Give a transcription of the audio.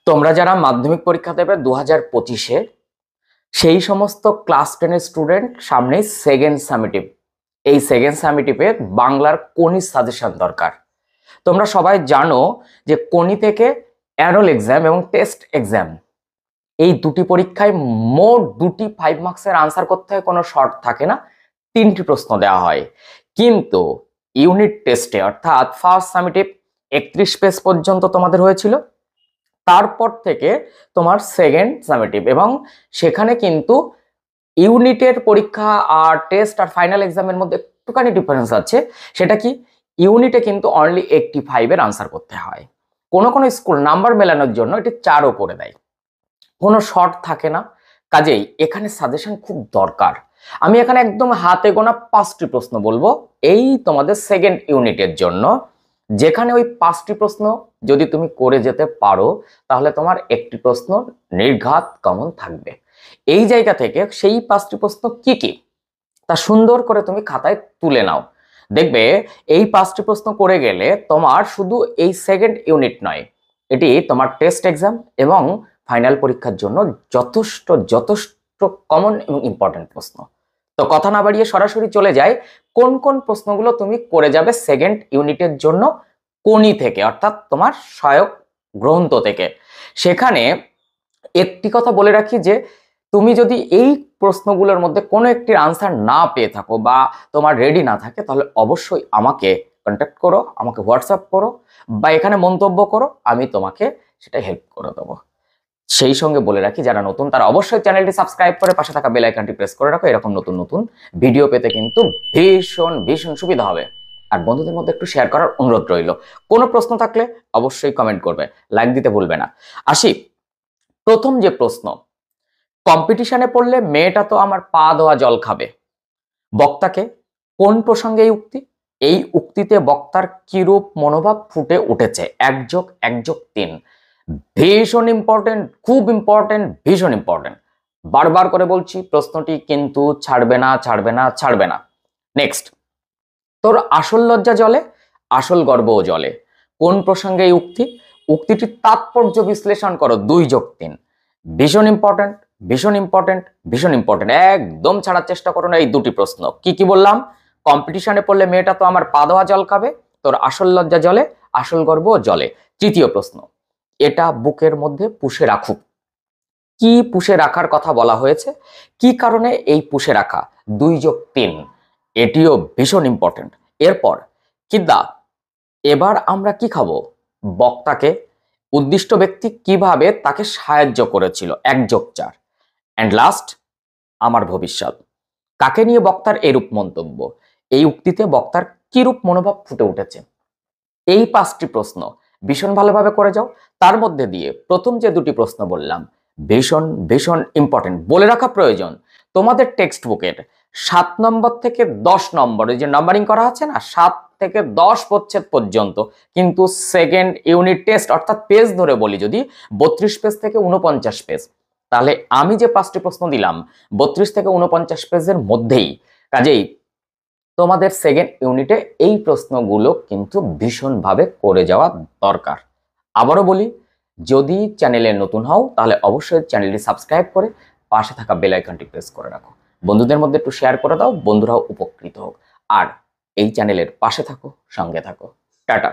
তোমরা যারা মাধ্যমিক পরীক্ষা দেবে 2025-এ, সেই সমস্ত ক্লাস 10-এর স্টুডেন্ট সামনেই সেকেন্ড সামেটিভ। এই সেকেন্ড সামেটিভে বাংলার কোনি সাজেশন দরকার। তোমরা সবাই জানো যে কোনি থেকে অ্যানুয়াল এক্সাম এবং টেস্ট এক্সাম, এই দুটি পরীক্ষায় মোট দুটি 5 মার্কসের আনসার করতে হয়, কোনো শর্ট থাকে না, 3টি প্রশ্ন দেওয়া হয়। কিন্তু ইউনিট টেস্টে অর্থাৎ ফার্স্ট সামেটিভ 31 পেজ পর্যন্ত তোমাদের হয়েছিল, তারপর থেকে তোমার সেকেন্ড সামেটিভ, এবং সেখানে কিন্তু ইউনিটের পরীক্ষা আর টেস্ট আর ফাইনাল এক্সামের মধ্যে একটুখানি ডিফারেন্স আছে। সেটা কি, ইউনিটে কিন্তু অনলি 85-এর আনসার করতে হয়। কোনো কোনো স্কুল নাম্বার মেলানোর জন্য এটি 4ও করে দেয়, কোনো শর্ট থাকে না। কাজেই এখানে সাজেশন খুব দরকার। আমি এখানে একদম হাতে গোনা 5টি প্রশ্ন বলবো এই তোমাদের সেকেন্ড ইউনিটের জন্য, যেখানে ওই 5টি প্রশ্ন যদি তুমি করে যেতে পারো তাহলে তোমার একটি প্রশ্ন নির্ঘাত কমন থাকবে। এই জায়গা থেকে সেই 5টি প্রশ্ন কি কি তা সুন্দর করে তুমি খাতায় তুলে নাও। দেখবে এই 5টি প্রশ্ন করে গেলে তোমার শুধু এই সেকেন্ড ইউনিট নয়, এটি তোমার টেস্ট এক্সাম এবং ফাইনাল পরীক্ষার জন্য যথেষ্ট যথেষ্ট কমন এবং ইম্পর্টেন্ট প্রশ্ন। তো কথা না বাড়িয়ে সরাসরি চলে যায় কোন কোন প্রশ্নগুলো তুমি করে যাবে সেকেন্ড ইউনিটের জন্য কোনি থেকে, অর্থাৎ তোমার সহায়ক গ্রন্থ থেকে। সেখানে একটি কথা বলে রাখি যে তুমি যদি এই প্রশ্নগুলোর মধ্যে কোনো একটির আনসার না পেয়ে থাকো বা তোমার রেডি না থাকে, তাহলে অবশ্যই আমাকে কন্ট্যাক্ট করো, আমাকে হোয়াটসঅ্যাপ করো বা এখানে মন্তব্য করো, আমি তোমাকে সেটা হেল্প করে দেবো। সেই সঙ্গে বলে রাখি যারা নতুন তারা অবশ্যই চ্যানেলটি সাবস্ক্রাইব করে পাশে থাকা বেল আইকনটি প্রেস করে রাখো, এরকম নতুন নতুন ভিডিও পেতে কিন্তু ভীষণ ভীষণ সুবিধা হবে। আর বন্ধুদের মধ্যে একটু শেয়ার করার অনুরোধ রইল। কোনো প্রশ্ন থাকলে অবশ্যই কমেন্ট করবে, লাইক দিতে ভুলবে না। আসি প্রথম যে প্রশ্ন, কম্পিটিশনে পড়লে মেয়েটা তো আমার পা ধোয়া জল খাবে, বক্তাকে কোন প্রসঙ্গে এই উক্তি? এই উক্তিতে বক্তার কিরূপ মনোভাব ফুটে উঠেছে? 1+1+3 ভীষণ ইম্পর্টেন্ট, খুব ইম্পর্টেন্ট, ভীষণ ইম্পর্টেন্ট। বারবার করে বলছি, প্রশ্নটি কিন্তু ছাড়বে না ছাড়বে না ছাড়বে না। নেক্সট, তোর আসল লজ্জা জলে আসল গর্বও জলে, কোন প্রসঙ্গে এই উক্তি? উক্তিটির তাৎপর্য বিশ্লেষণ করো, 2+3। ভীষণ ইম্পর্টেন্ট, ভীষণ ইম্পর্টেন্ট, ভীষণ ইম্পর্টেন্ট, একদম ছাড়ার চেষ্টা করো না। এই দুটি প্রশ্ন কি কি বললাম? কম্পিটিশনে পড়লে মেয়েটা তো আমার পা ধোয়া জল খাবে, তোর আসল লজ্জা জলে আসল গর্বও জলে। তৃতীয় প্রশ্ন, এটা বুকের মধ্যে পুষে রাখুক, কি পুষে রাখার কথা বলা হয়েছে, কি কারণে এই পুষে রাখা? 2+3, এটিও ভীষণ ইম্পর্টেন্ট। এরপর কিদা, এবার আমরা কি খাবো? বক্তাকে উদ্দিষ্ট ব্যক্তি কিভাবে তাকে সাহায্য করেছিল, 1+4। অ্যান্ড লাস্ট, আমার ভবিষ্যৎ, কাকে নিয়ে বক্তার এরূপ মন্তব্য? এই উক্তিতে বক্তার কিরূপ মনোভাব ফুটে উঠেছে? এই 5টি প্রশ্ন ভীষণ ভালোভাবে করে যাও। তার মধ্যে দিয়ে প্রথম যে দুটি প্রশ্ন বললাম ভীষণ ভীষণ ইম্পর্টেন্ট, বলে রাখা প্রয়োজন। তোমাদের টেক্সট বুকের 7 নম্বর থেকে 10 নম্বরে যে নাম্বারিং করা আছে না, 7 থেকে 10 পরিচ্ছেদ পর্যন্ত কিন্তু সেকেন্ড ইউনিট টেস্ট, অর্থাৎ পেজ ধরে বলি যদি 32 পেজ থেকে 49 পেজ, তাহলে আমি যে 5টি প্রশ্ন দিলাম 32 থেকে 49 পেজের মধ্যেই। কাজেই তোমাদের সেকেন্ড ইউনিটে এই প্রশ্নগুলো কিন্তু ভীষণভাবে করে যাওয়া দরকার। আবারও বলি, যদি চ্যানেলে নতুন হও তাহলে অবশ্যই চ্যানেলটি সাবস্ক্রাইব করে পাশে থাকা বেল আইকনটি প্রেস করে রাখো, বন্ধুদের মধ্যে একটু শেয়ার করে দাও, বন্ধুরাও উপকৃত হোক। আর এই চ্যানেলের পাশে থাকো, সঙ্গে থাকো। টাটা।